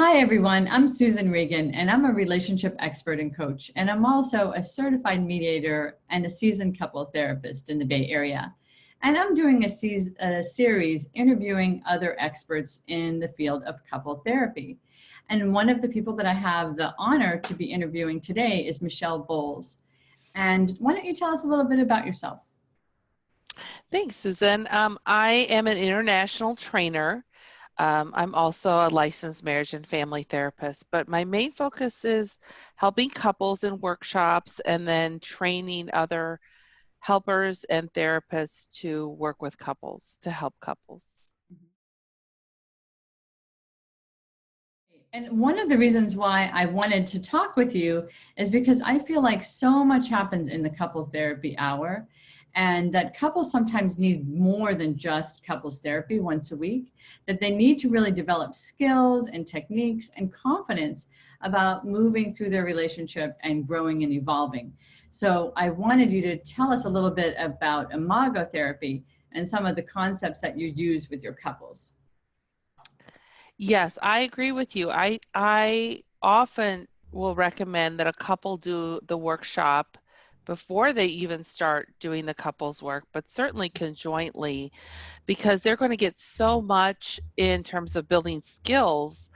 Hi, everyone. I'm Susan Regan, and I'm a relationship expert and coach. And I'm also a certified mediator and a seasoned couple therapist in the Bay Area. And I'm doing a series interviewing other experts in the field of couple therapy. And one of the people that I have the honor to be interviewing today is Michelle Bohls. And why don't you tell us a little bit about yourself? Thanks, Susan. I am an international trainer. I'm also a licensed marriage and family therapist, but my main focus is helping couples in workshops and then training other helpers and therapists to work with couples, to help couples. And one of the reasons why I wanted to talk with you is because I feel like so much happens in the couple therapy hour, and that couples sometimes need more than just couples therapy once a week, that they need to really develop skills and techniques and confidence about moving through their relationship and growing and evolving. So I wanted you to tell us a little bit about Imago therapy and some of the concepts that you use with your couples. Yes, I agree with you. I often will recommend that a couple do the workshop before they even start doing the couples work, but certainly conjointly, because they're going to get so much in terms of building skills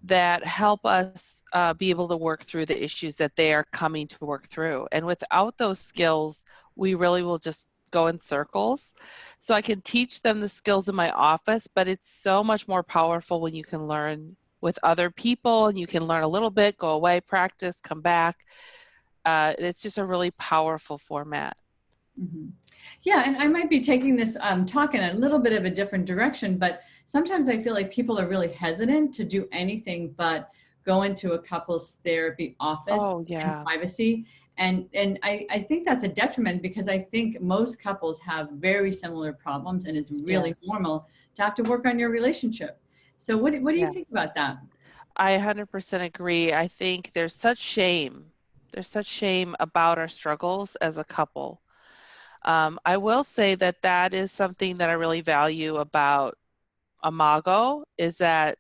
that help us be able to work through the issues that they are coming to work through. And without those skills, we really will just go in circles. So I can teach them the skills in my office, but it's so much more powerful when you can learn with other people and you can learn a little bit, go away, practice, come back. It's just a really powerful format. Mhm. Yeah, and I might be taking this talk in a little bit of a different direction, but sometimes I feel like people are really hesitant to do anything but go into a couples therapy office Oh, in yeah. privacy. And I think that's a detriment because I think most couples have very similar problems, and it's Yeah. really normal to have to work on your relationship. So what do you Yeah. think about that? I 100% agree. I think there's such shame. There's such shame about our struggles as a couple. I will say that that is something that I really value about Imago is that,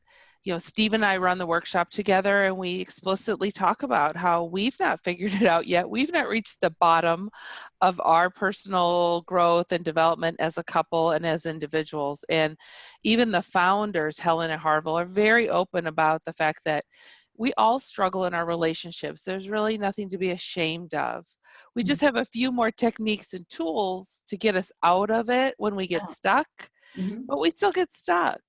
Steve and I run the workshop together and we explicitly talk about how we've not figured it out yet. We've not reached the bottom of our personal growth and development as a couple and as individuals. And even the founders, Helen and Harville, are very open about the fact that we all struggle in our relationships. There's really nothing to be ashamed of. We just have a few more techniques and tools to get us out of it when we get stuck, Mhm. but we still get stuck.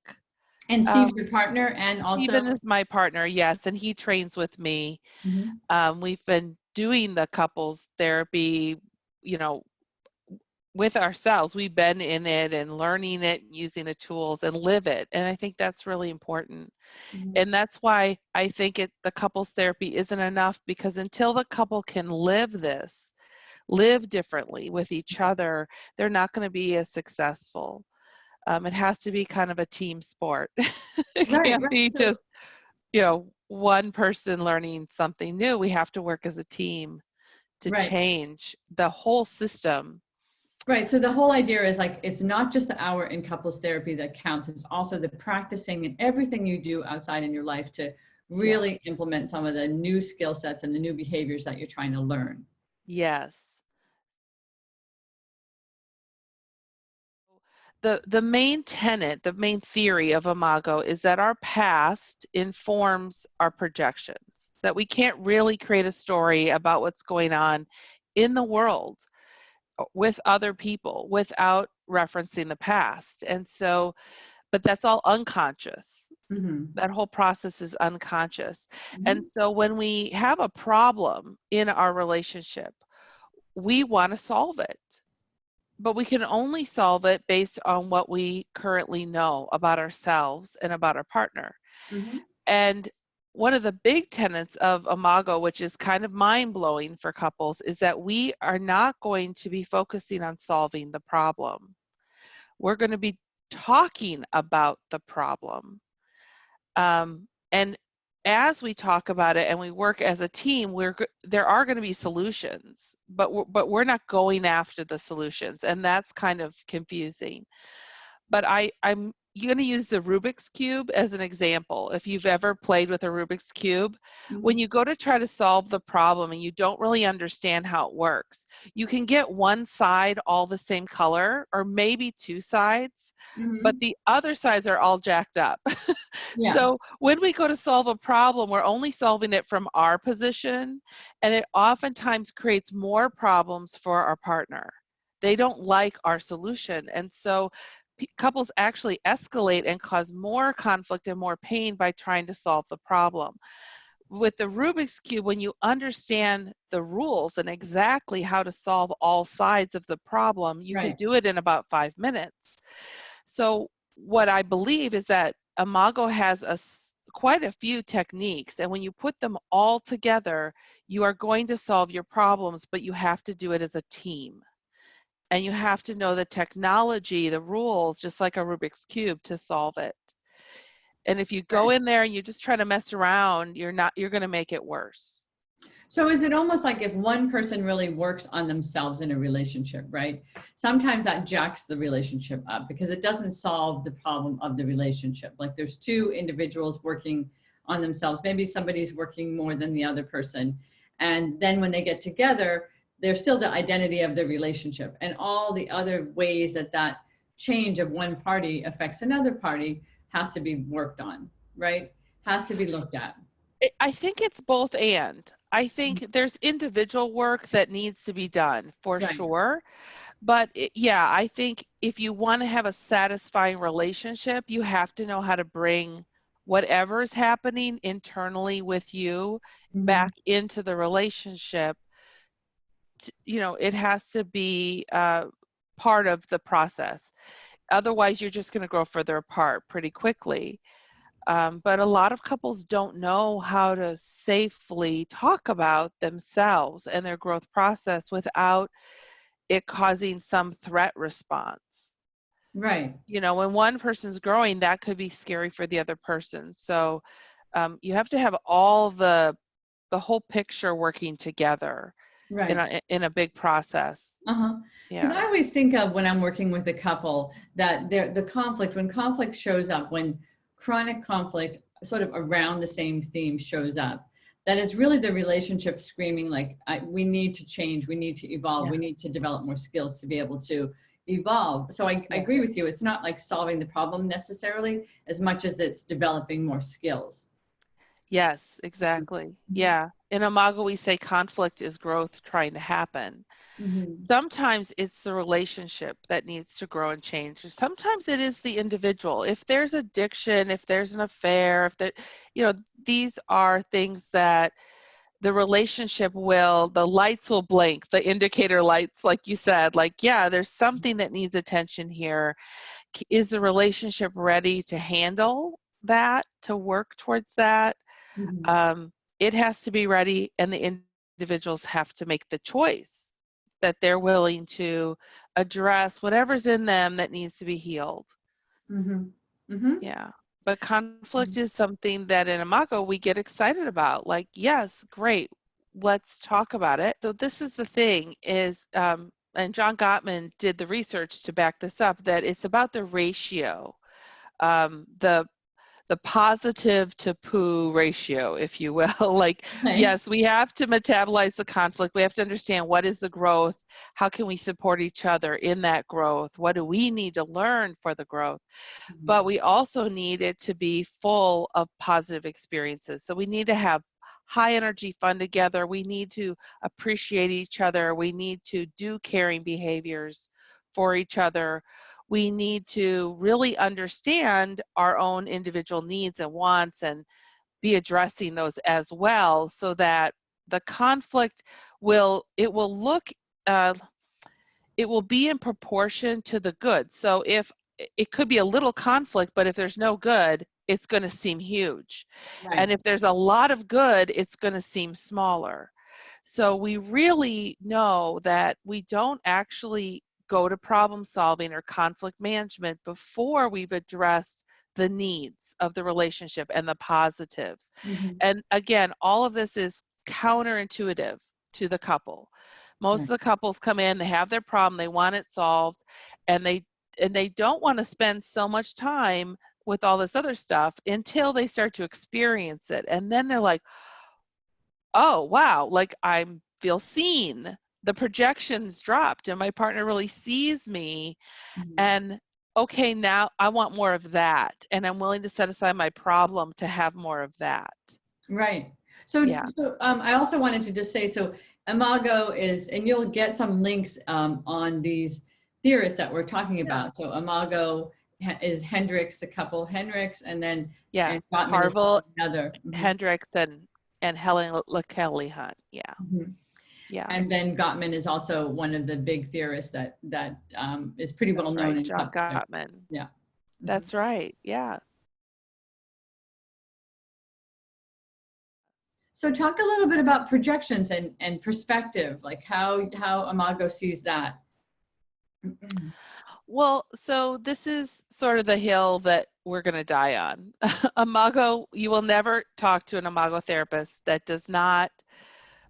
And Steve's Um, your partner, and also. Stephen is my partner, yes, and he trains with me. Mhm. We've been doing the couples therapy, you know, with ourselves. We've been in it and learning it, using the tools and live it. And I think that's really important. Mhm. And that's why I think the couples therapy isn't enough, because until the couple can live this, live differently with each other, they're not going to be as successful. It has to be kind of a team sport. It Right, can't right. be So, just, one person learning something new. We have to work as a team to right. change the whole system. Right. So the whole idea is like it's not just the hour in couples therapy that counts. It's also the practicing and everything you do outside in your life to Yeah. really implement some of the new skill sets and the new behaviors that you're trying to learn. Yes. The main tenet, the main theory of Imago is that our past informs our projections, that we can't really create a story about what's going on in the world with other people without referencing the past. And so, but that's all unconscious. Hmm. That whole process is unconscious. And Hmm. so when we have a problem in our relationship, we want to solve it, but we can only solve it based on what we currently know about ourselves and about our partner. Hmm. And one of the big tenets of Imago, which is kind of mind-blowing for couples, is that we are not going to be focusing on solving the problem. We're going to be talking about the problem. And as we talk about it and we work as a team, there are going to be solutions, but we're not going after the solutions, and that's kind of confusing. But I'm going to use the Rubik's Cube as an example. If you've ever played with a Rubik's Cube, when you go to try to solve the problem and you don't really understand how it works, you can get one side all the same color or maybe two sides, but the other sides are all jacked up. Yeah. So when we go to solve a problem, we're only solving it from our position, and it oftentimes creates more problems for our partner. They don't like our solution. And so couples actually escalate and cause more conflict and more pain by trying to solve the problem. With the Rubik's Cube, when you understand the rules and exactly how to solve all sides of the problem, you can do it in about 5 minutes. So what I believe is that Imago has quite a few techniques, and when you put them all together, you are going to solve your problems, but you have to do it as a team. And you have to know the technology, the rules, just like a Rubik's Cube, to solve it. And if you go in there and you just try to mess around, you're going to make it worse. So is it almost like if one person really works on themselves in a relationship, right? Sometimes that jacks the relationship up because it doesn't solve the problem of the relationship. Like there's two individuals working on themselves. Maybe somebody's working more than the other person. And then when they get together, they're still the identity of the relationship, and all the other ways that that change of one party affects another party has to be worked on, right? Has to be looked at. I think it's both and. I think there's individual work that needs to be done for sure. But yeah, I think if you want to have a satisfying relationship, you have to know how to bring whatever is happening internally with you back into the relationship. It has to be part of the process. Otherwise, you're just going to grow further apart pretty quickly. But a lot of couples don't know how to safely talk about themselves and their growth process without it causing some threat response. Right. When one person's growing, that could be scary for the other person. So you have to have all the whole picture working together. Right. In a big process. Because I always think of when I'm working with a couple that the conflict, when conflict shows up, when chronic conflict sort of around the same theme shows up, that it's really the relationship screaming like, we need to change, we need to evolve, we need to develop more skills to be able to evolve. So I agree with you. It's not like solving the problem necessarily as much as it's developing more skills. Yes, exactly. Yeah. In Imago, we say conflict is growth trying to happen. Sometimes it's the relationship that needs to grow and change. Sometimes it is the individual. If there's addiction, if there's an affair, these are things that the relationship the lights will blink, the indicator lights, like you said, there's something that needs attention here. Is the relationship ready to handle that, to work towards that? It has to be ready, and the individuals have to make the choice that they're willing to address whatever's in them that needs to be healed. Yeah. But conflict is something that in Imago we get excited about. Like, yes, great, let's talk about it. So this is the thing is, and John Gottman did the research to back this up, that it's about the ratio, the positive to poo ratio, if you will. Yes, we have to metabolize the conflict. We have to understand what is the growth. How can we support each other in that growth? What do we need to learn for the growth? But we also need it to be full of positive experiences. So we need to have high energy fun together. We need to appreciate each other. We need to do caring behaviors for each other. We need to really understand our own individual needs and wants and be addressing those as well, so that the conflict will be in proportion to the good. So if it could be a little conflict, but if there's no good, it's going to seem huge. And if there's a lot of good, it's going to seem smaller. So we really know that we don't actually go to problem solving or conflict management before we've addressed the needs of the relationship and the positives. And again, all of this is counterintuitive to the couple. Most of the couples come in, they have their problem, they want it solved, and and they don't want to spend so much time with all this other stuff until they start to experience it. And then they're like, oh, wow, like I feel seen. The projections dropped and my partner really sees me. And okay, now I want more of that. And I'm willing to set aside my problem to have more of that. Right. So, Yeah. I also wanted to just say, so Imago is, and you'll get some links on these theorists that we're talking about. So Imago is Hendricks, the couple Hendricks, and then and Gottman is Harville, another. Hendricks, and Helen LaKelly Hunt. Yeah. Yeah. And then Gottman is also one of the big theorists that is pretty well known in John Gottman. Yeah. That's right. Yeah. So talk a little bit about projections and perspective, like how Imago sees that. Well, so this is sort of the hill that we're going to die on. Imago, you will never talk to an Imago therapist that does not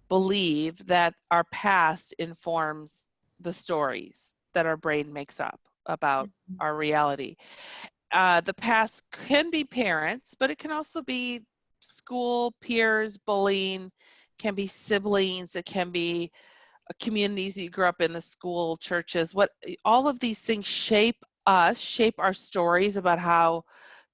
believe that our past informs the stories that our brain makes up about our reality. The past can be parents, but it can also be school, peers, bullying, can be siblings, it can be communities you grew up in, the school, churches. All of these things shape us, shape our stories about how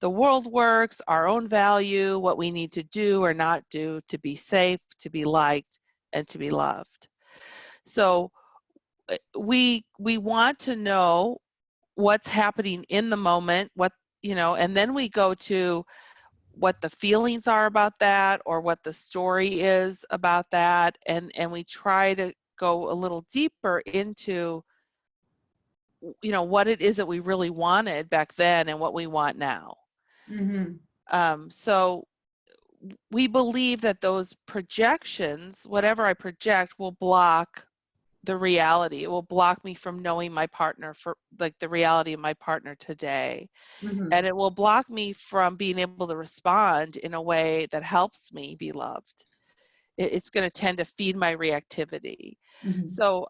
the world works, our own value, what we need to do or not do to be safe, to be liked, and to be loved. So we want to know what's happening in the moment, and then we go to what the feelings are about that or what the story is about that, and we try to go a little deeper into what it is that we really wanted back then and what we want now. So we believe that those projections, whatever I project, will block the reality. It will block me from knowing my partner, for like the reality of my partner today. And it will block me from being able to respond in a way that helps me be loved. It's going to tend to feed my reactivity. So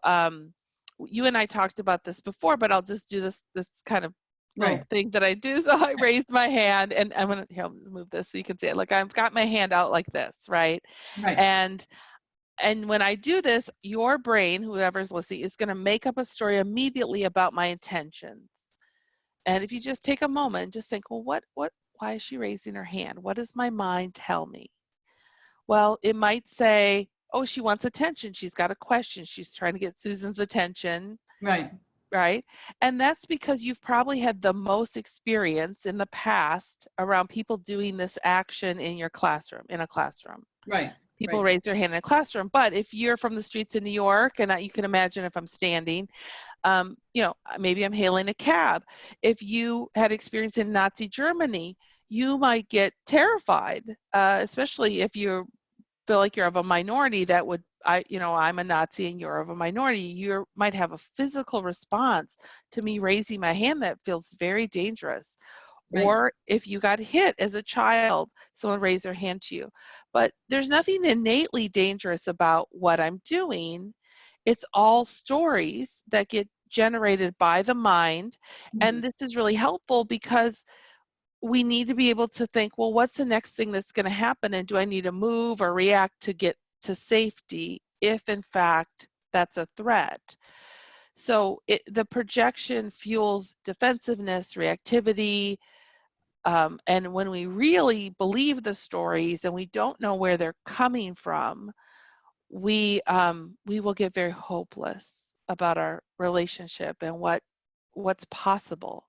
you and I talked about this before, but I'll just do this kind of thing that I do. So I raised my hand, and I'm going to move this so you can see it. Like I've got my hand out like this, right? And when I do this, your brain, whoever's listening, is going to make up a story immediately about my intentions. And if you just take a moment and just think, well, why is she raising her hand? What does my mind tell me? Well, it might say, oh, she wants attention. She's got a question. She's trying to get Susan's attention. Right? And that's because you've probably had the most experience in the past around people doing this action in a classroom. People raise their hand in a classroom. But if you're from the streets of New York, and you can imagine if I'm standing, maybe I'm hailing a cab. If you had experience in Nazi Germany, you might get terrified, especially if you feel like you're of a minority I'm a Nazi and you're of a minority. You might have a physical response to me raising my hand that feels very dangerous. Or if you got hit as a child, someone raised their hand to you. But there's nothing innately dangerous about what I'm doing. It's all stories that get generated by the mind. And this is really helpful because we need to be able to think, well, what's the next thing that's going to happen? And do I need to move or react to get to safety if, in fact, that's a threat? So the projection fuels defensiveness, reactivity. And when we really believe the stories and we don't know where they're coming from, we will get very hopeless about our relationship and what's possible.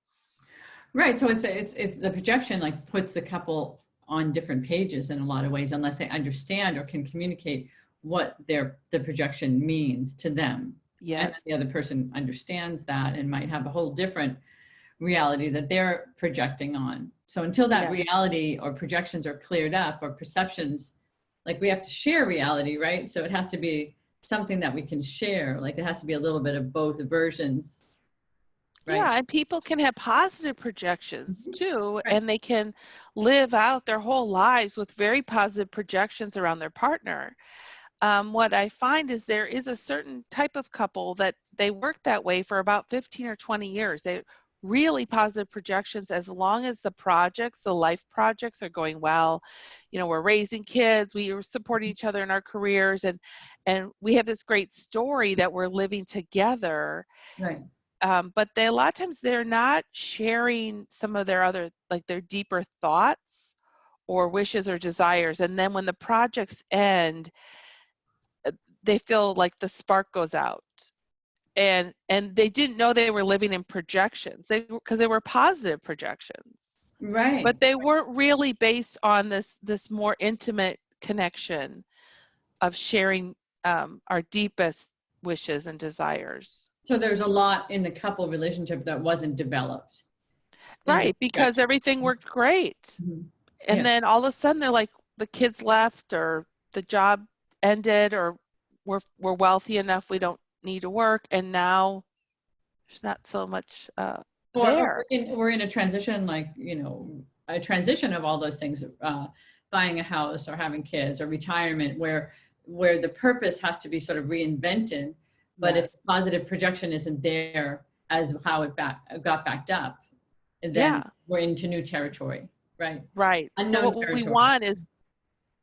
Right. So it's the projection like puts the couple on different pages in a lot of ways, unless they understand or can communicate what the projection means to them. And the other person understands that and might have a whole different reality that they're projecting on. So until that reality or projections are cleared up, or perceptions, like we have to share reality, right? So it has to be something that we can share. Like it has to be a little bit of both versions. Yeah, and people can have positive projections too, and they can live out their whole lives with very positive projections around their partner. What I find is there is a certain type of couple that they work that way for about 15 or 20 years. They really positive projections as long as the projects, the life projects are going well. You know, we're raising kids, we are supporting each other in our careers, and we have this great story that we're living together. Right. But they, a lot of times they're not sharing some of their other, like their deeper thoughts or wishes or desires. And then when the projects end, they feel like the spark goes out. And they didn't know they were living in projections, because they were positive projections, Right. but they weren't really based on this more intimate connection of sharing our deepest wishes and desires. So there's a lot in the couple relationship that wasn't developed. Right, because everything worked great. Mm-hmm. And then all of a sudden they're like, the kids left, or the job ended, or we're wealthy enough we don't need to work, and now there's not so much there. We're in a transition, like, you know, a transition of all those things, buying a house or having kids or retirement, where the purpose has to be sort of reinvented. But Yes. if positive projection isn't there as how it got backed up, then we're into new territory, right? Right. Unknown So what territory. we want is,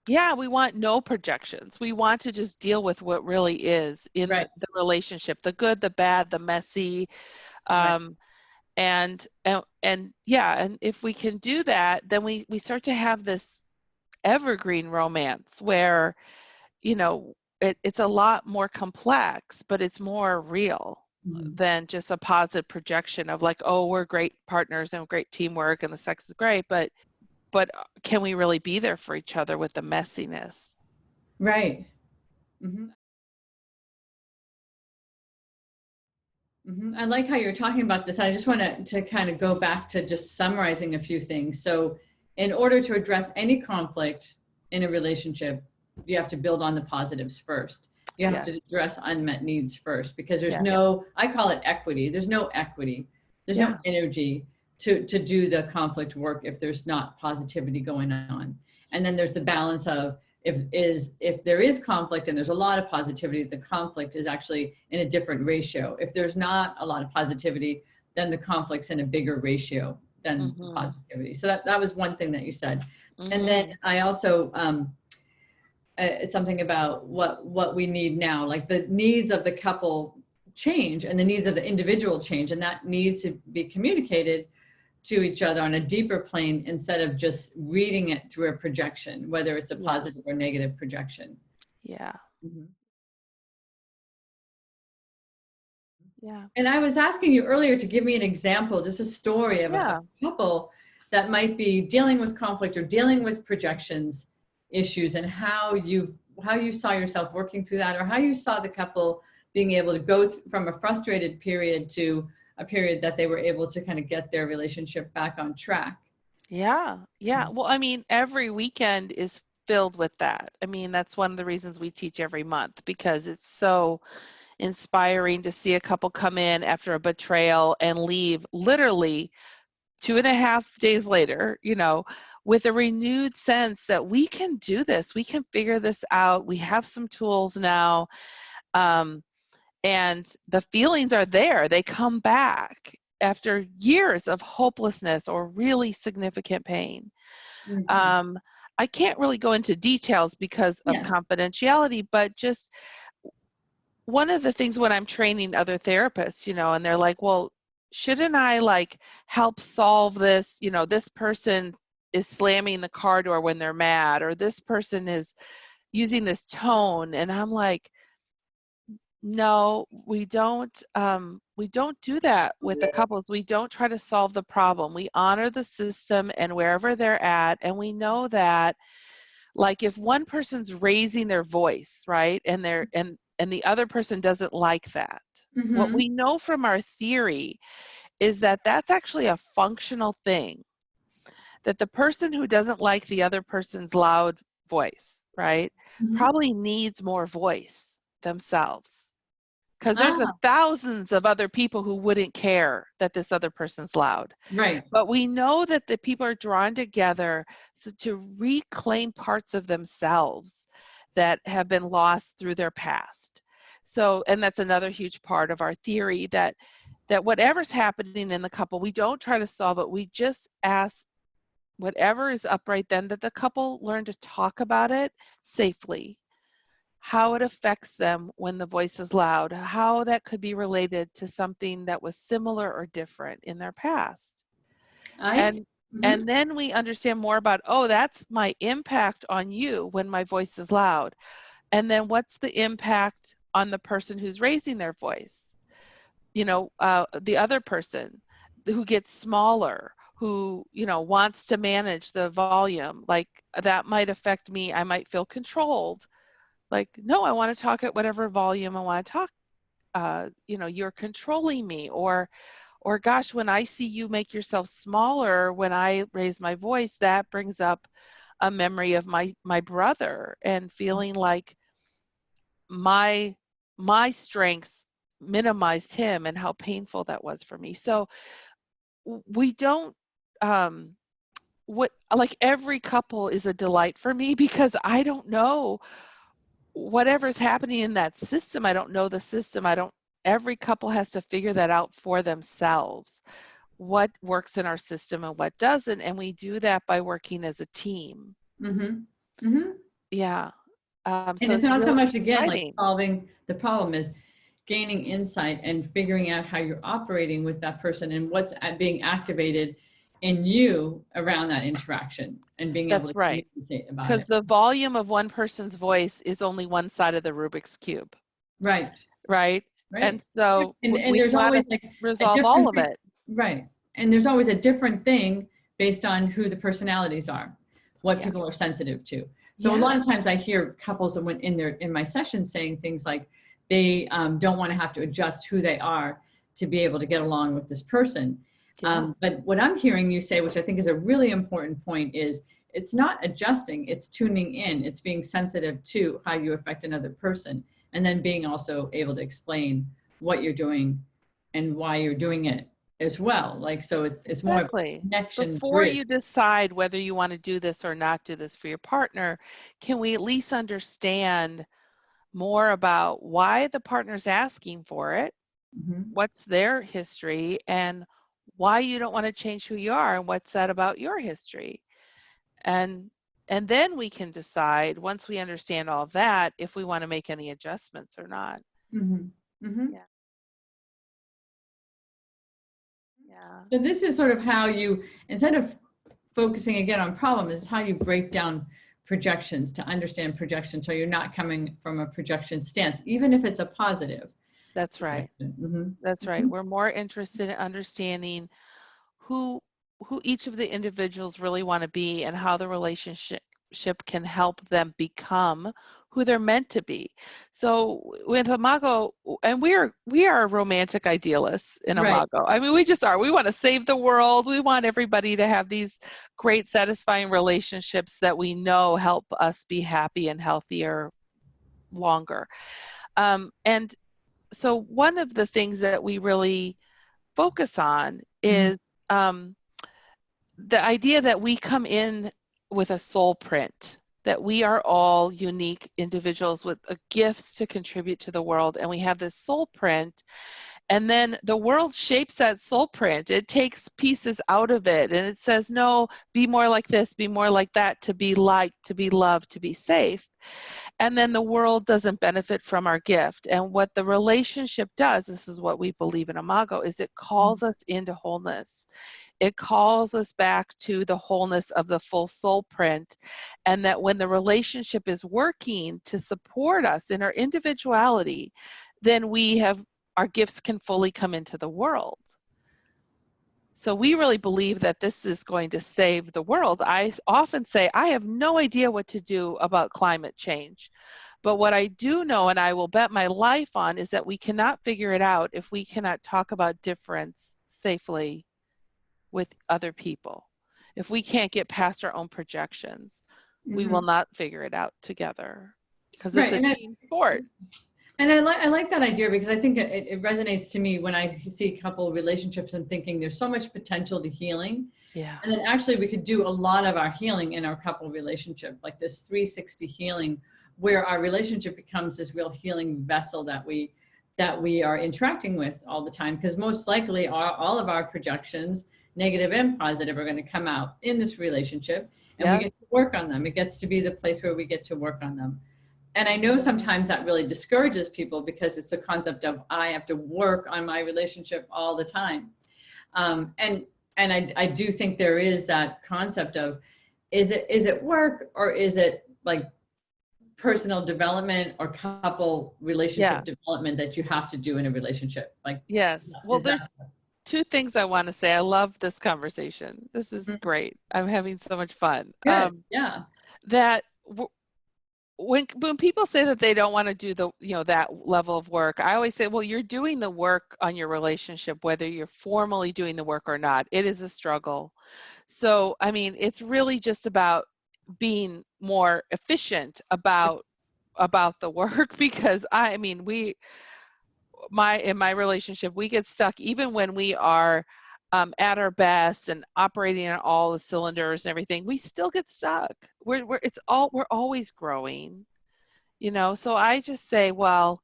we want no projections. We want to just deal with what really is in the relationship, the good, the bad, the messy. And if we can do that, then we start to have this evergreen romance where, you know, it's a lot more complex, but it's more real than just a positive projection of like, oh, we're great partners and great teamwork and the sex is great, but can we really be there for each other with the messiness? Right. Mm-hmm. Mm-hmm. I like how you're talking about this. I just want to kind of go back to just summarizing a few things. So in order to address any conflict in a relationship, you have to build on the positives first. You have to address unmet needs first, because there's I call it equity. There's no equity. There's no energy to do the conflict work if there's not positivity going on. And then there's the balance of, if there is conflict and there's a lot of positivity, the conflict is actually in a different ratio. If there's not a lot of positivity, then the conflict's in a bigger ratio than the positivity. So that was one thing that you said. And then I also, something about what we need now, like the needs of the couple change and the needs of the individual change, and that needs to be communicated to each other on a deeper plane instead of just reading it through a projection, whether it's a positive or negative projection. Yeah. Mm-hmm. Yeah. And I was asking you earlier to give me an example, just a story of a couple that might be dealing with conflict or dealing with projections issues, and how you saw yourself working through that, or how you saw the couple being able to go from a frustrated period to a period that they were able to kind of get their relationship back on track. Yeah. Well, I mean, every weekend is filled with that. I mean, that's one of the reasons we teach every month, because it's so inspiring to see a couple come in after a betrayal and leave literally 2.5 days later, you know, with a renewed sense that we can do this, we can figure this out, we have some tools now. And the feelings are there. They come back after years of hopelessness or really significant pain. Mm-hmm. I can't really go into details because of confidentiality, but just one of the things when I'm training other therapists, you know, and they're like, well, shouldn't I like help solve this? You know, this person is slamming the car door when they're mad, or this person is using this tone. And I'm like, no, we don't do that with the couples. We don't try to solve the problem. We honor the system and wherever they're at. And we know that, like, if one person's raising their voice, right, and the other person doesn't like that, what we know from our theory is that that's actually a functional thing. That the person who doesn't like the other person's loud voice, right, probably needs more voice themselves. Because there's thousands of other people who wouldn't care that this other person's loud. Right. But we know that the people are drawn together to reclaim parts of themselves that have been lost through their past. So, and that's another huge part of our theory, that whatever's happening in the couple, we don't try to solve it. We just ask whatever is up right then, that the couple learn to talk about it safely, how it affects them when the voice is loud, how that could be related to something that was similar or different in their past. I see. And and then we understand more about, oh, that's my impact on you when my voice is loud. And then what's the impact on the person who's raising their voice? The other person who gets smaller, who, wants to manage the volume, like that might affect me. I might feel controlled. Like, no, I want to talk at whatever volume I want to talk. You're controlling me. Or gosh, when I see you make yourself smaller when I raise my voice, that brings up a memory of my brother, and feeling like my strengths minimized him, and how painful that was for me. So we don't like every couple is a delight for me, because I don't know whatever's happening in that system. I don't know the system. Every couple has to figure that out for themselves, what works in our system and what doesn't. And we do that by working as a team. Mm-hmm. Mm-hmm. Yeah. And So it's not so really much, again, like exciting. solving the problem, is gaining insight and figuring out how you're operating with that person and what's being activated in you around that interaction, and being able That's to right. communicate about Because it. the volume of one person's voice is only one side of the Rubik's Cube. Right. Right. And Right. so And we there's got to always like a resolve all different of thing. it. Right. And there's always a different thing based on who the personalities are, what Yeah. people are sensitive to. So a Yeah. lot of times I hear couples that went in my session saying things like they don't want to have to adjust who they are to be able to get along with this person. Yeah. But what I'm hearing you say, which I think is a really important point, is it's not adjusting, it's tuning in, it's being sensitive to how you affect another person, and then being also able to explain what you're doing and why you're doing it as well. Like, so it's more of a Exactly. connection Before bridge. you decide whether you want to do this or not do this for your partner, can we at least understand more about why the partner's asking for it, Mhm. what's their history, and why you don't want to change who you are, and what's that about your history? And then we can decide, once we understand all of that, if we want to make any adjustments or not. Mhm. Mhm. Yeah. Yeah. So this is sort of how you, instead of focusing again on problem, is how you break down projections to understand projection, so you're not coming from a projection stance, even if it's a positive That's right. projection. Mhm. That's right. Mhm. We're more interested in understanding who each of the individuals really want to be, and how the relationship can help them become who they're meant to be. So with Imago, and we are romantic idealists in Right. Imago. I mean, we just are. We want to save the world. We want everybody to have these great, satisfying relationships that we know help us be happy and healthier longer. And so one of the things that we really focus on Mhm. is the idea that we come in with a soul print, that we are all unique individuals with gifts to contribute to the world, and we have this soul print, and then the world shapes that soul print. It takes pieces out of it, and it says, no, be more like this, be more like that, to be liked, to be loved, to be safe. And then the world doesn't benefit from our gift. And what the relationship does, this is what we believe in Imago, is it calls us into wholeness. It calls us back to the wholeness of the full soul print, and that when the relationship is working to support us in our individuality, then our gifts can fully come into the world. So we really believe that this is going to save the world. I often say, I have no idea what to do about climate change. But what I do know, and I will bet my life on, is that we cannot figure it out if we cannot talk about difference safely with other people. If we can't get past our own projections, we will Mhm. not figure it out together, because it's Right. a team sport. And I like that idea, because I think it resonates to me when I see couple relationships and thinking there's so much potential to healing. Yeah. And then actually we could do a lot of our healing in our couple relationship, like this 360 healing where our relationship becomes this real healing vessel that we are interacting with all the time, because most likely all of our projections, negative and positive, are going to come out in this relationship, and we Yes. get to work on them. It gets to be the place where we get to work on them. And I know sometimes that really discourages people, because it's the concept of, I have to work on my relationship all the time. And I do think there is that concept of, is it work, or is it like personal development or couple relationship Yeah. development that you have to do in a relationship? Like, Yes. Well, is that there's two things I want to say. I love this conversation. This is Mhm. great. I'm having so much fun. Good? Yeah. That when people say that they don't want to do the, that level of work, I always say, well, you're doing the work on your relationship, whether you're formally doing the work or not. It is a struggle. So, I mean, it's really just about being more efficient about the work, because I mean, in my relationship, we get stuck even when we are at our best and operating on all the cylinders and everything. We still get stuck. We're always growing, So I just say, well,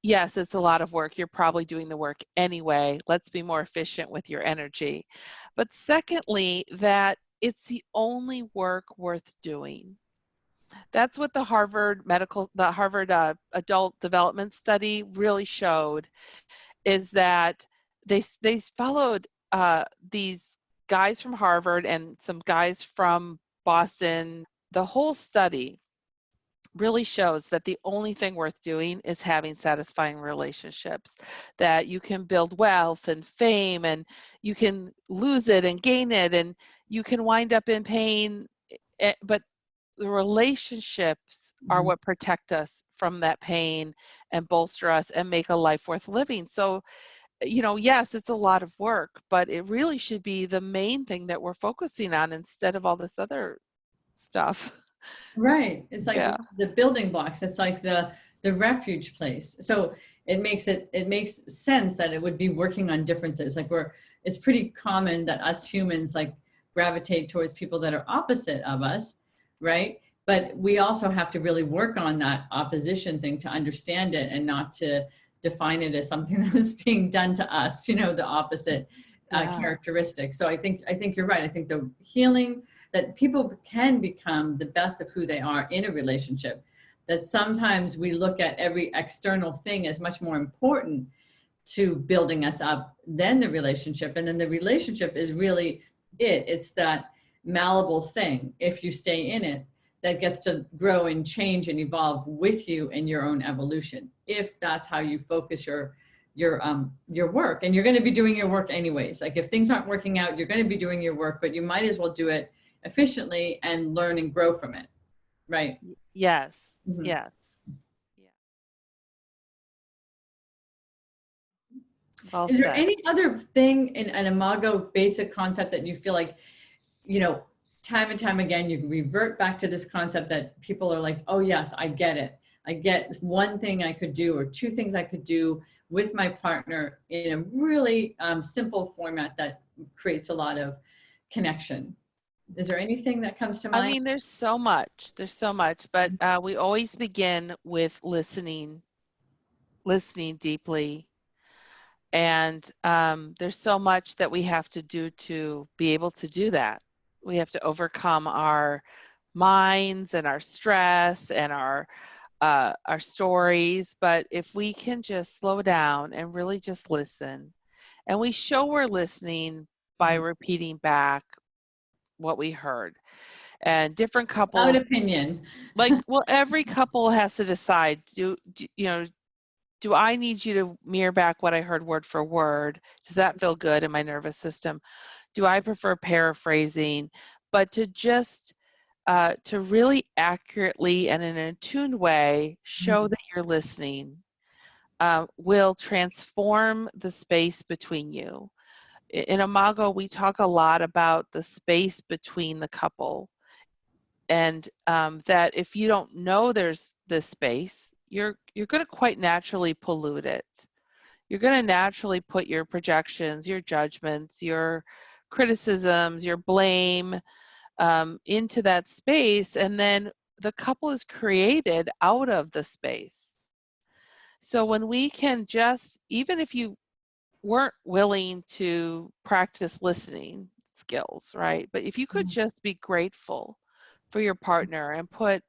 yes, it's a lot of work. You're probably doing the work anyway. Let's be more efficient with your energy. But secondly, that it's the only work worth doing. That's what the Harvard Adult Development Study really showed, is that they followed these guys from Harvard and some guys from Boston. The whole study really shows that the only thing worth doing is having satisfying relationships, that you can build wealth and fame, and you can lose it and gain it, and you can wind up in pain, but the relationships are Mhm. what protect us from that pain and bolster us and make a life worth living. So, yes, it's a lot of work, but it really should be the main thing that we're focusing on instead of all this other stuff. Right. It's like Yeah. the building blocks. It's like the refuge place. So it makes sense that it would be working on differences. Like, it's pretty common that us humans like gravitate towards people that are opposite of us, right? But we also have to really work on that opposition thing to understand it, and not to define it as something that's being done to us, the opposite Yeah. characteristic. So I think you're right. I think the healing, that people can become the best of who they are in a relationship, that sometimes we look at every external thing as much more important to building us up than the relationship. And then the relationship is really it's that malleable thing, if you stay in it, that gets to grow and change and evolve with you in your own evolution, if that's how you focus your work. And you're going to be doing your work anyways. Like, if things aren't working out, you're going to be doing your work, but you might as well do it efficiently and learn and grow from it. Right. Yes. Mhm. Yes. Yeah. Well Is there said. any other thing in an Imago basic concept that you feel like, you know, time and time again, you revert back to this concept that people are like, oh yes, I get it. I get one thing I could do, or two things I could do with my partner in a really simple format that creates a lot of connection. Is there anything that comes to I mind? mean, there's so much. There's so much, but we always begin with listening deeply. And there's so much that we have to do to be able to do that. We have to overcome our minds and our stress and our stories. But if we can just slow down and really just listen, and we show we're listening by Mhm. repeating back what we heard. And different Without couples, opinion. like, well, every couple has to decide, do I need you to mirror back what I heard word for word? Does that feel good in my nervous system? Do I prefer paraphrasing? But to just to really accurately and in an attuned way show that you're listening will transform the space between you. In Imago, we talk a lot about the space between the couple, and that if you don't know there's this space, you're going to quite naturally pollute it. You're going to naturally put your projections, your judgments, your criticisms, your blame into that space, and then the couple is created out of the space. So when we can just, even if you weren't willing to practice listening skills, right? But if you could just be grateful for your partner and put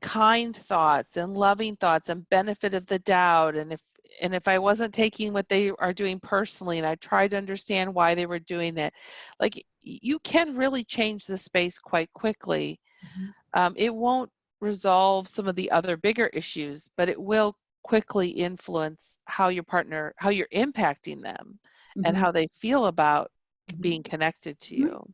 kind thoughts and loving thoughts and benefit of the doubt, and if I wasn't taking what they are doing personally and I tried to understand why they were doing it, like, you can really change the space quite quickly. It won't resolve some of the other bigger issues, but it will quickly influence how you're impacting them and how they feel about being connected to you.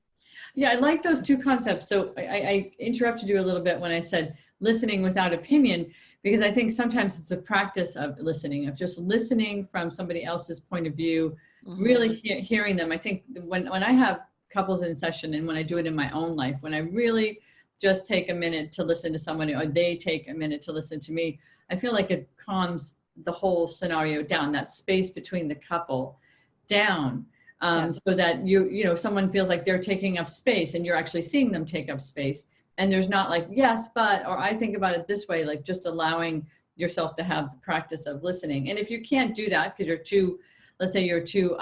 Yeah, I like those two concepts. So I interrupted you a little bit when I said listening without opinion, because I think sometimes it's a practice of listening, of just listening from somebody else's point of view, really hearing them. I think when I have couples in session and when I do it in my own life, when I really just take a minute to listen to somebody or they take a minute to listen to me, I feel like it calms the whole scenario down, that space between the couple down. So that you know, someone feels like they're taking up space and you're actually seeing them take up space. And there's not like, yes, but, or I think about it this way, like just allowing yourself to have the practice of listening. And if you can't do that because you're too, let's say you're too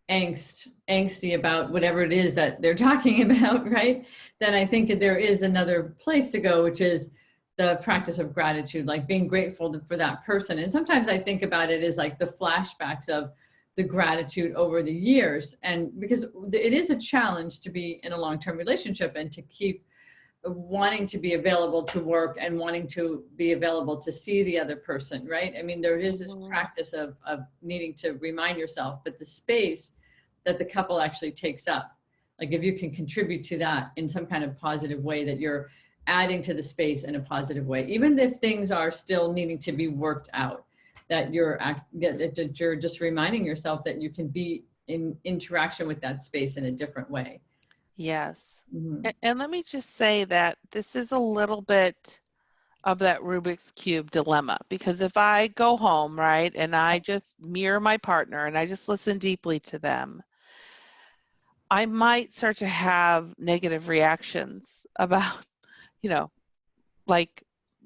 angsty about whatever it is that they're talking about, right? Then I think that there is another place to go, which is the practice of gratitude, like being grateful for that person. And sometimes I think about it as like the flashbacks of the gratitude over the years. And because it is a challenge to be in a long-term relationship and to keep wanting to be available to work and wanting to be available to see the other person, right? I mean, there is this practice of needing to remind yourself, but the space that the couple actually takes up, like if you can contribute to that in some kind of positive way, that you're adding to the space in a positive way, even if things are still needing to be worked out, that you're just reminding yourself that you can be in interaction with that space in a different way. Yes. And let me just say that this is a little bit of that Rubik's Cube dilemma, because if I go home, right, and I just mirror my partner and I just listen deeply to them, I might start to have negative reactions about, you know, like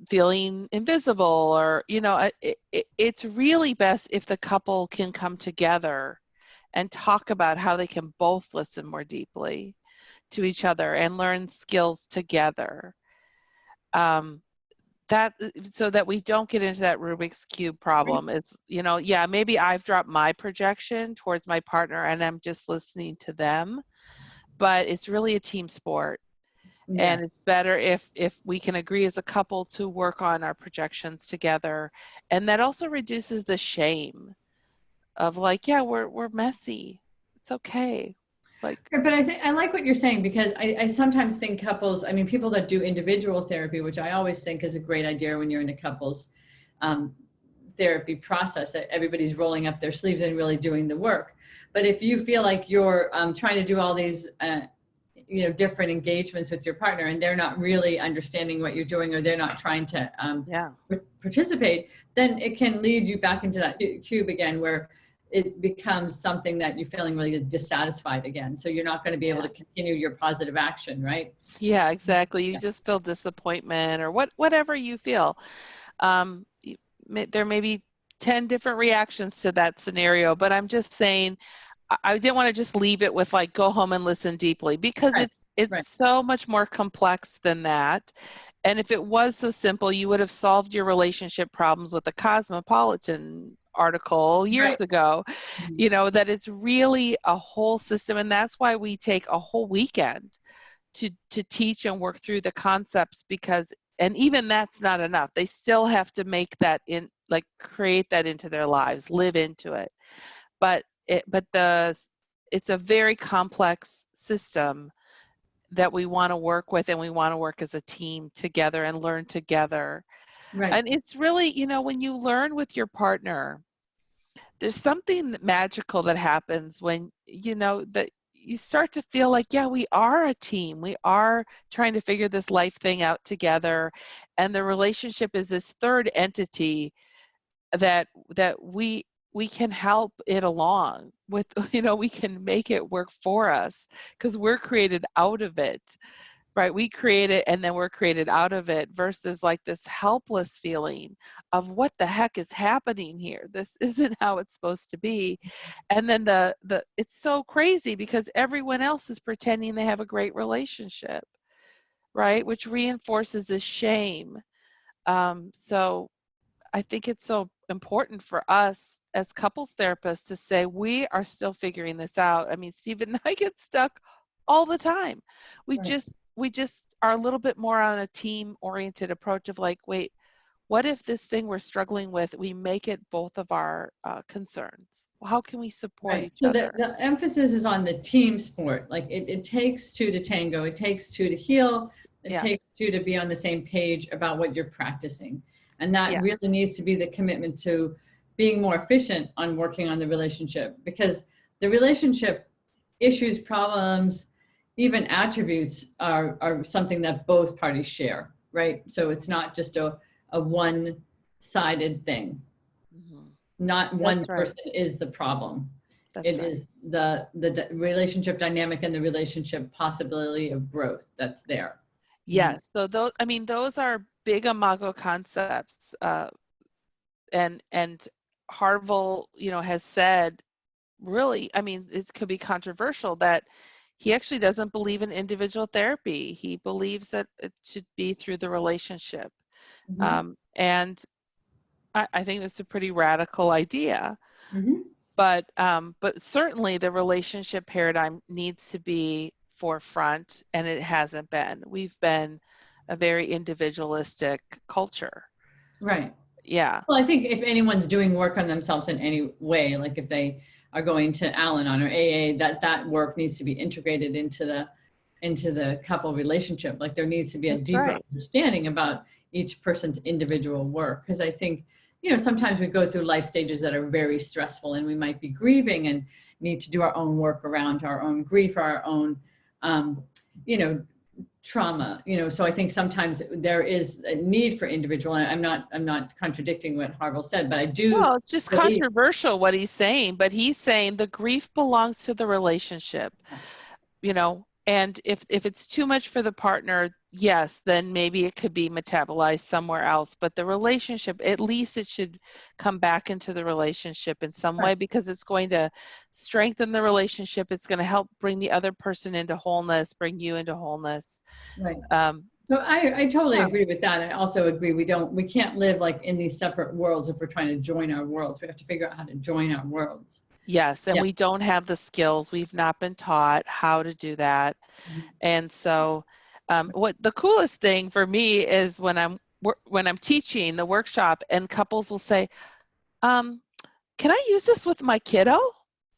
feeling invisible, or, you know, it's really best if the couple can come together and talk about how they can both listen more deeply to each other and learn skills together. That, so that we don't get into that Rubik's Cube problem is, you know, yeah, maybe I've dropped my projection towards my partner and I'm just listening to them, but it's really a team sport. Yeah. And it's better if we can agree as a couple to work on our projections together. And that also reduces the shame of like, yeah, we're messy. It's okay. Like, but I like what you're saying, because I sometimes think couples, I mean, people that do individual therapy, which I always think is a great idea when you're in a couples therapy process, that everybody's rolling up their sleeves and really doing the work. But if you feel like you're trying to do all these you know, different engagements with your partner and they're not really understanding what you're doing, or they're not trying to participate, then it can lead you back into that cube again, where it becomes something that you're feeling really dissatisfied again. So you're not going to be able to continue your positive action, right? Yeah, exactly. You just feel disappointment or whatever you feel. There may be 10 different reactions to that scenario, but I'm just saying, I didn't want to just leave it with like, go home and listen deeply, because it's so much more complex than that. And if it was so simple, you would have solved your relationship problems with the Cosmopolitan article years ago. You know, that it's really a whole system. And that's why we take a whole weekend to teach and work through the concepts, because, and even that's not enough. They still have to make that in, like, create that into their lives, live into it. But it's a very complex system that we want to work with, and we want to work as a team together and learn together. Right. And it's really, you know, when you learn with your partner, there's something magical that happens when, you know, that you start to feel like, yeah, we are a team. We are trying to figure this life thing out together. And the relationship is this third entity that we can help it along with, you know, we can make it work for us because we're created out of it, Right, we create it and then we're created out of it, versus like this helpless feeling of what the heck is happening here? This isn't how it's supposed to be. And then the it's so crazy because everyone else is pretending they have a great relationship, right? Which reinforces this shame. So I think it's so important for us as couples therapists to say we are still figuring this out. I mean, Steve and I get stuck all the time. We Right. just are a little bit more on a team-oriented approach of like, wait, what if this thing we're struggling with, we make it both of our concerns? How can we support Right. each So other? the emphasis is on the team sport. Like it takes two to tango. It takes two to heal. It Yeah, takes two to be on the same page about what you're practicing. And that yeah, really needs to be the commitment to being more efficient on working on the relationship, because the relationship issues, problems, even attributes are something that both parties share, right? So it's not just a one-sided thing. hmm, Not one that's right. person is the problem. That's It right. is the relationship dynamic and the relationship possibility of growth that's there. Mhm. Yes. So those, I mean, those are big Imago concepts, and Harville, has said, really, I mean, it could be controversial, that he actually doesn't believe in individual therapy. He believes that it should be through the relationship. Mhm. And I think that's a pretty radical idea. Mhm. But certainly the relationship paradigm needs to be forefront, and it hasn't been. We've been a very individualistic culture. Right. Yeah. Well, I think if anyone's doing work on themselves in any way, like if they are going to Al-Anon or AA, that work needs to be integrated into the couple relationship. Like there needs to be a That's deeper right. understanding about each person's individual work. Because I think, sometimes we go through life stages that are very stressful, and we might be grieving and need to do our own work around our own grief, our own, um, you know, trauma. So I think sometimes there is a need for individual, and I'm not contradicting what Harville said, but I do Well, it's just believe. controversial what he's saying, but he's saying the grief belongs to the relationship, and if it's too much for the partner, yes, then maybe it could be metabolized somewhere else, but the relationship, at least it should come back into the relationship in some way, Right. because it's going to strengthen the relationship. It's going to help bring the other person into wholeness, bring you into wholeness. Right. um, So I totally yeah. agree with that. I also agree we can't live like in these separate worlds if we're trying to join our worlds. We have to figure out how to join our worlds. Yes, and Yeah. we don't have the skills. We've not been taught how to do that. Mhm. And so, what the coolest thing for me is when I'm teaching the workshop, and couples will say, um, "Can I use this with my kiddo?"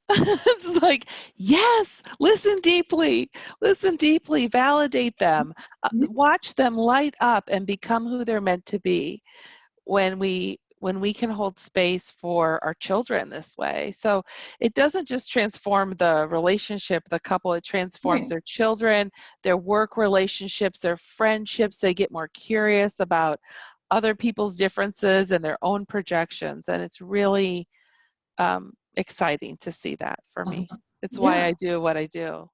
It's like, yes, listen deeply, validate them, Mhm. watch them light up and become who they're meant to be when we can hold space for our children this way. So it doesn't just transform the relationship, the couple, it transforms Right. their children, their work relationships, their friendships. They get more curious about other people's differences and their own projections. And it's really exciting to see that for me. Uh-huh. It's why Yeah. I do what I do.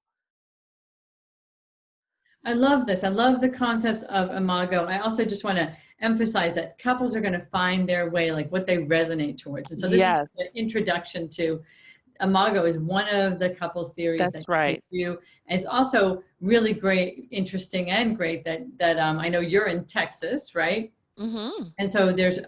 I love this. I love the concepts of Imago. I also just want to emphasize that couples are going to find their way, like what they resonate towards. And so this is the Yes, introduction to Imago is one of the couples theories that that's right. you. And it's also really great, interesting, and great that I know you're in Texas, right? Hmm. And so there's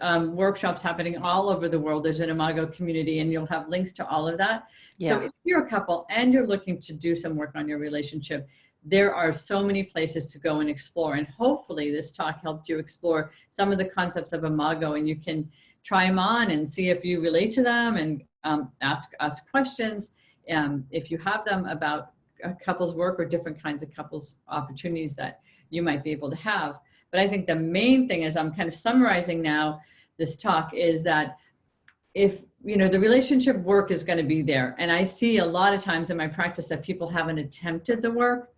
workshops happening all over the world. There's an Imago community, and you'll have links to all of that. So Yeah. if you're a couple and you're looking to do some work on your relationship, there are so many places to go and explore. And hopefully this talk helped you explore some of the concepts of Imago, and you can try them on and see if you relate to them, and ask us questions if you have them about couples work or different kinds of couples opportunities that you might be able to have. But I think the main thing, as I'm kind of summarizing now this talk, is that if the relationship work is going to be there, and I see a lot of times in my practice that people haven't attempted the work,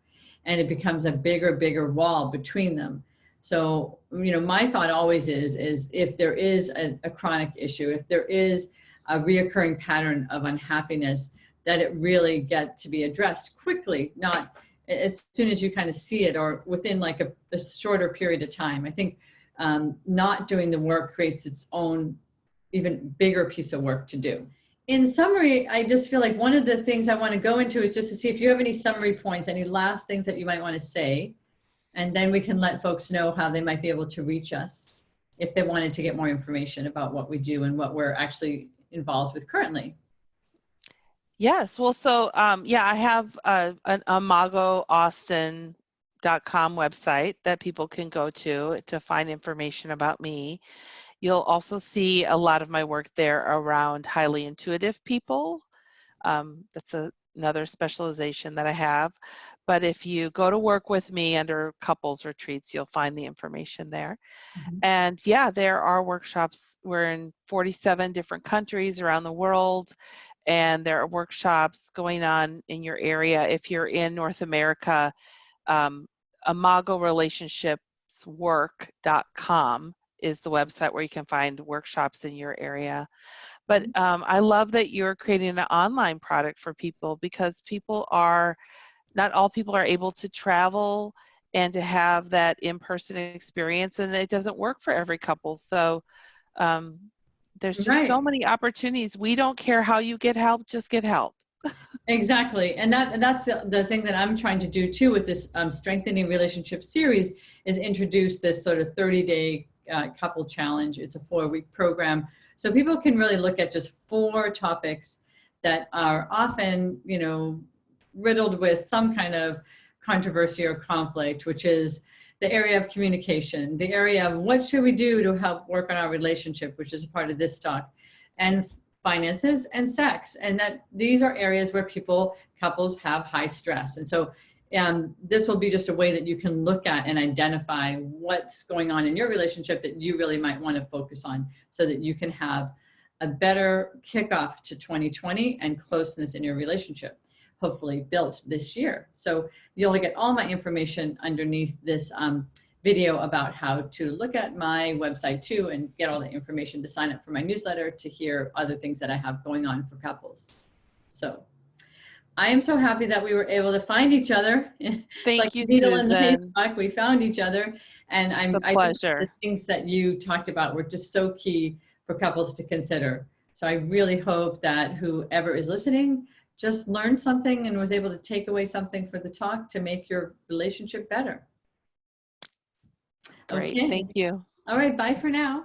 and it becomes a bigger wall between them. So my thought always is if there is a chronic issue, if there is a reoccurring pattern of unhappiness, that it really get to be addressed quickly, not as soon as you kind of see it, or within like a shorter period of time. I think not doing the work creates its own even bigger piece of work to do. In summary, I just feel like one of the things I want to go into is just to see if you have any summary points, any last things that you might want to say, and then we can let folks know how they might be able to reach us if they wanted to get more information about what we do and what we're actually involved with currently. Yes, well, so yeah, I have an imagoaustin.com website that people can go to find information about me. You'll also see a lot of my work there around highly intuitive people. That's another specialization that I have. But if you go to work with me under couples retreats, you'll find the information there. Mm-hmm. And yeah, there are workshops. We're in 47 different countries around the world, and there are workshops going on in your area. If you're in North America, ImagoRelationshipsWork.com is the website where you can find workshops in your area. But I love that you're creating an online product for people, because not all people are able to travel and to have that in-person experience, and it doesn't work for every couple. So there's just so many opportunities. We don't care how you get help, just get help. Exactly. And that's the thing that I'm trying to do too with this Strengthening Relationship series, is introduce this sort of 30-day couple challenge. It's a 4-week program. So people can really look at just 4 topics that are often, you know, riddled with some kind of controversy or conflict, which is the area of communication, the area of what should we do to help work on our relationship, which is a part of this talk, and finances and sex. And that these are areas where couples have high stress. And so this will be just a way that you can look at and identify what's going on in your relationship that you really might want to focus on, so that you can have a better kickoff to 2020 and closeness in your relationship, hopefully built this year. So you'll get all my information underneath this video about how to look at my website too, and get all the information to sign up for my newsletter, to hear other things that I have going on for couples. So I am so happy that we were able to find each other. Thank you, needle in the Susan. haystack, we found each other. And pleasure. The things that you talked about were just so key for couples to consider. So I really hope that whoever is listening just learned something and was able to take away something for the talk to make your relationship better. Great. Okay. Thank you. All right. Bye for now.